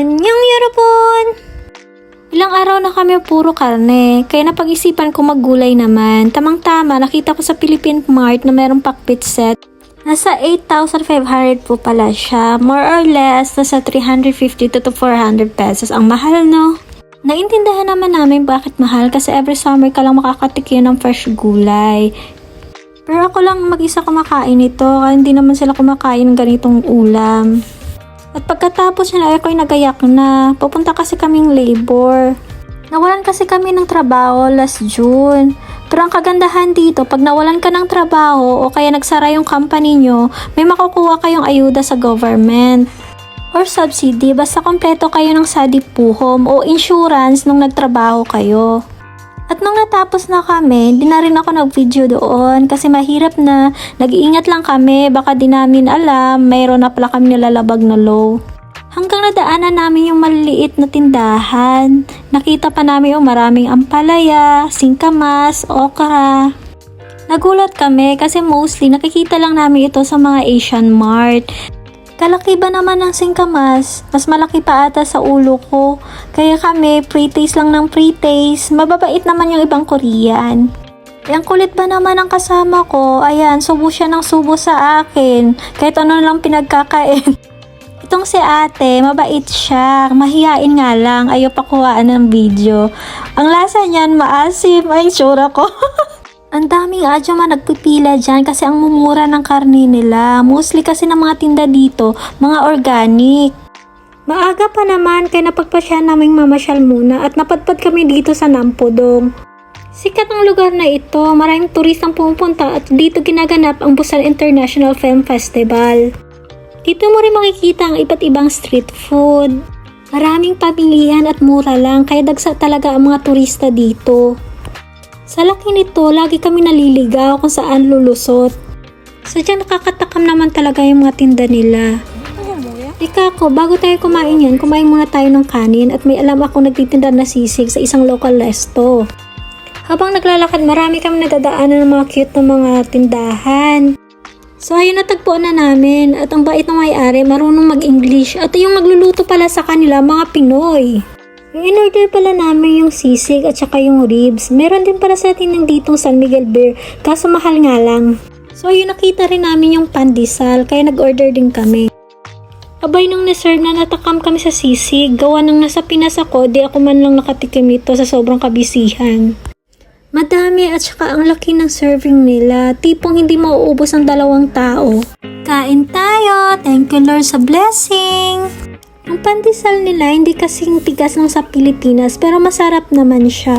Annyeong yorobon! Ilang araw na kami puro karne, kaya napag-isipan ko maggulay naman. Tamang-tama, nakita ko sa Philippine Mart na mayroong pakpit set. Nasa 8,500 po pala siya. More or less, nasa 350 to 400 pesos. Ang mahal, no? Naintindihan naman namin bakit mahal kasi every summer ka lang makakatikim ng fresh gulay. Pero ako lang mag-isa kumakain nito, kaya hindi naman sila kumakain ng ganitong ulam. At pagkatapos niya ako'y nagayak na. Pupunta kasi kaming labor. Nawalan kasi kami ng trabaho last June. Pero ang kagandahan dito, pag nawalan ka ng trabaho o kaya nagsara yung company nyo, may makukuha kayong ayuda sa government or subsidy basta kompleto kayo ng sadipuhom o insurance nung nagtrabaho kayo. At nung natapos na kami, di na rin ako nag-video doon kasi mahirap na. Nag-iingat lang kami, baka di namin alam, mayroon na pala kami nilalabag na low. Hanggang nadaanan namin yung maliliit na tindahan. Nakita pa namin yung maraming ampalaya, singkamas, okra. Nagulat kami kasi mostly nakikita lang namin ito sa mga Asian Mart. Kalaki ba naman ng singkamas? Mas malaki pa ata sa ulo ko. Kaya kami, pre-taste lang ng pre-taste. Mababait naman yung ibang Korean. Ang kulit ba naman ang kasama ko? Ayan, subo siya ng subo sa akin. Kahit ano lang pinagkakain. Itong si ate, mabait siya. Mahihain nga lang. Ayaw pakuhaan ng video. Ang lasa niyan, maasim. Ay, tsura ko. Ang daming adyo nagpipila dyan kasi ang mumura ng karne nila. Mostly kasi ng mga tinda dito, mga organic. Maaga pa naman kaya napagpasya naming mamasyal muna at napadpad kami dito sa Nampodong. Sikat ang lugar na ito, maraming turistang pumupunta at dito ginaganap ang Busan International Film Festival. Dito mo rin makikita ang iba't ibang street food. Maraming pamilihan at mura lang kaya dagsa talaga ang mga turista dito. Sa laki nito, lagi kami naliligaw kung saan lulusot. Sadya nakakatakam naman talaga yung mga tinda nila. Ika ko, bago tayo kumain yan, kumain muna tayo ng kanin at may alam ako nagtitinda na sisig sa isang local resto. Habang naglalakad, marami kami nadadaanan ng mga cute na mga tindahan. So ayun, natagpuan na namin at ang bait ng may-ari, marunong mag-English at yung magluluto pala sa kanila, mga Pinoy. Yung in-order pala namin yung sisig at saka yung ribs. Meron din pala sa atin ng ditong San Miguel Beer, kaso mahal nga lang. So ayun, nakita rin namin yung pandesal, kaya nag-order din kami. Abay nung na-serve na natakam kami sa sisig, gawa nang nasa Pinas ako, di ako man lang nakatikim nito sa sobrang kabisihan. Madami at saka ang laki ng serving nila, tipong hindi mauubos ang 2 tao. Kain tayo! Thank you Lord sa blessing! Ang pandesal nila hindi kasing tigas ng sa Pilipinas pero masarap naman siya.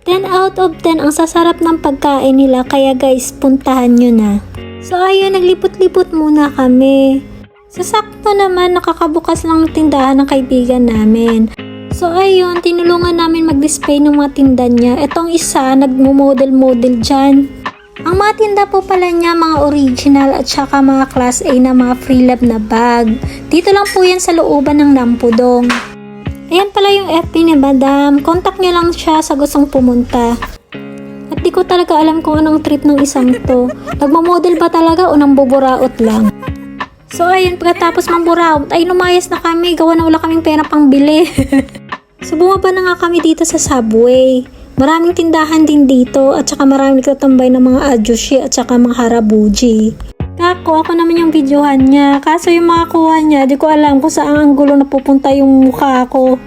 10 out of 10 ang sasarap ng pagkain nila kaya guys puntahan nyo na. So ayun, naglipot-lipot muna kami. Sasakto naman nakakabukas lang ng tindahan ng kaibigan namin. So ayun, tinulungan namin mag-display ng mga tinda niya. Etong isa nagmo-model-model dyan. Ang mga tinda po pala niya mga original at saka mga class A na mga free love na bag. Dito lang po yan sa looban ng Nampodong. Ayan pala yung FB ni Madam. Contact niya lang siya sa gustong pumunta. At di ko talaga alam kung anong trip ng isang to. Nagmamodel ba talaga o nang buburaot lang? So ayun, pagkatapos mamburaot ay lumayas na kami. Gawa na wala kaming pera pang bili. So bumaba na nga kami dito sa subway. Maraming tindahan din dito at saka maraming nagtatambay ng mga adyoshi at saka mga harabuji. Ako naman yung videohan niya. Kaso yung mga kuha niya, di ko alam kung saan ang gulo na pupunta yung mukha ko.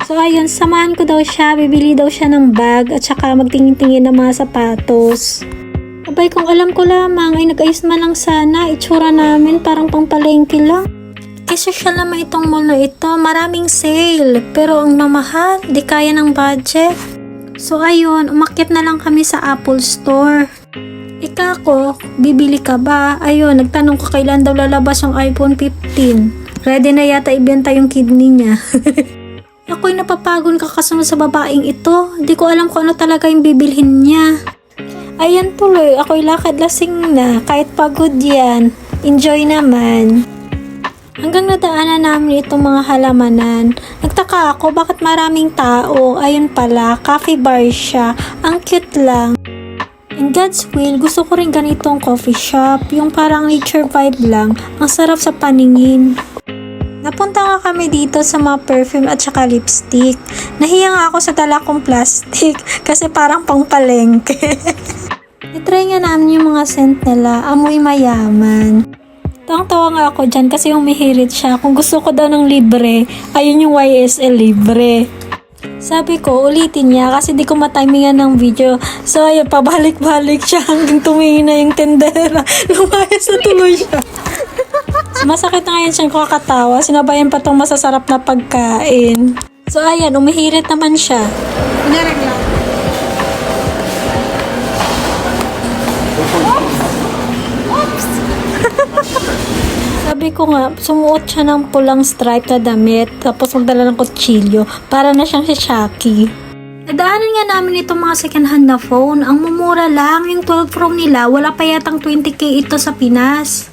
So ayun, samahan ko daw siya. Bibili daw siya ng bag at saka magtingin-tingin ng mga sapatos. Abay, kung alam ko lamang ay nag-ayos man lang sana. Itsura namin parang pangpalengke lang. Social naman itong mall na ito. Maraming sale. Pero ang mamahal, di kaya ng budget. So ayun, umakyat na lang kami sa Apple Store. Ika ko, bibili ka ba? Ayun, nagtanong ko kailan daw lalabas yung iPhone 15. Ready na yata ibenta yung kidney niya. Ako'y napapagod kakasunod sa babaeng ito. Di ko alam kung ano talaga yung bibilhin niya. Ayan tuloy, ako'y lakad lasing na. Kahit pagod yan. Enjoy naman. Hanggang nadaanan namin itong mga halamanan. Nagtaka ako bakit maraming tao. Ayun pala, coffee bar siya. Ang cute lang. In God's will, gusto ko rin ganitong coffee shop. Yung parang nature vibe lang. Ang sarap sa paningin. Napunta nga kami dito sa mga perfume at saka lipstick. Nahiya nga ako sa dala kong plastic kasi parang pangpalengke. I-try nga namin yung mga scent nila, amoy mayaman. Tawang-tawa nga ako dyan kasi humihirit siya. Kung gusto ko daw ng libre, ayun yung YSL libre. Sabi ko, ulitin niya kasi di ko matimingan ng video. So ayun, pabalik-balik siya hanggang tumingin na yung tendera. Lumayas na tuloy siya. Masakit na ngayon siyang kakatawa. Sinabayan pa tong masasarap na pagkain. So ayan, umihirit naman siya. Sabi ko nga, sumuot siya ng pulang stripe na damit, tapos magdala ng kutsilyo, para na siyang si Shaki. Nadaanan nga namin itong mga second hand na phone. Ang mumura lang, yung 12 Pro nila, wala pa yatang 20k ito sa Pinas.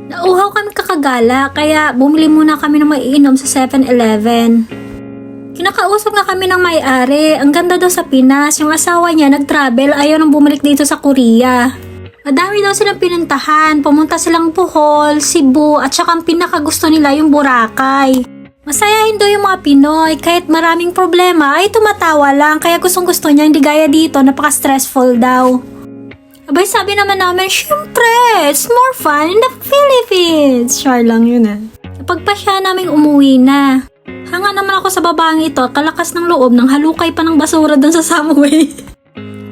Nauhaw kami kakagala, kaya bumili muna kami ng maiinom sa 7-Eleven. Kinakausap nga kami ng may-ari, ang ganda daw sa Pinas, yung asawa niya nag-travel, ayaw nang bumalik dito sa Korea. Madami daw silang pinuntahan, pumunta silang Bohol, Cebu, at saka ang pinakagusto nila yung Boracay. Masayahin daw yung mga Pinoy, kahit maraming problema ay tumatawa lang, kaya gustong-gusto niya, hindi gaya dito, napaka-stressful daw. Abay sabi naman namin, syempre, it's more fun in the Philippines. Char lang yun Napagpasya namin umuwi na. Hanga naman ako sa babaeng ito, kalakas ng loob nang halukay pa ng basura dun sa subway.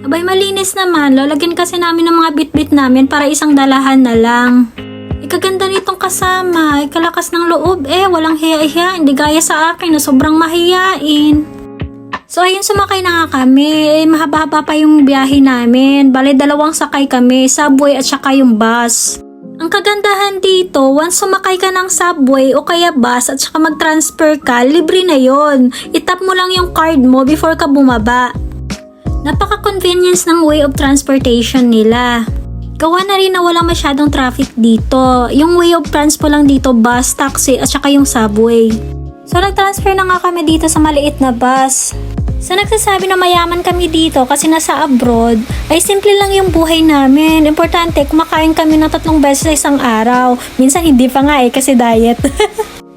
Abay malinis naman, lalagyan kasi namin ng mga bit-bit namin para isang dalahan na lang. Ikaganda nitong kasama, ikalakas ng loob walang hiya-hiya, hindi gaya sa akin na sobrang mahiyain. So ayun, sumakay na nga kami, mahaba-haba pa yung biyahe namin, bale 2 sakay kami, subway at saka yung bus. Ang kagandahan dito, once sumakay ka ng subway o kaya bus at saka mag-transfer ka, libre na yon. Itap mo lang yung card mo before ka bumaba. Napaka-convenience ng way of transportation nila. Gawa na rin na wala masyadong traffic dito. Yung way of transpo lang dito, bus, taxi, at saka yung subway. So nag-transfer na nga kami dito sa maliit na bus. Sa nagsasabi na mayaman kami dito kasi nasa abroad, ay simple lang yung buhay namin. Importante, kumakain kami ng 3 beses sa isang araw. Minsan hindi pa nga kasi diet.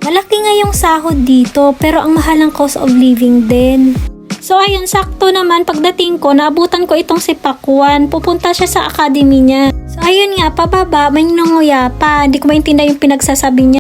Malaki nga yung sahod dito, pero ang mahal ng cost of living din. So ayun, sakto naman pagdating ko, naabutan ko itong si Pakwan. Pupunta siya sa academy niya. So ayun nga, pababa, may nanguya pa. Hindi ko maintindihan yung pinagsasabi niya.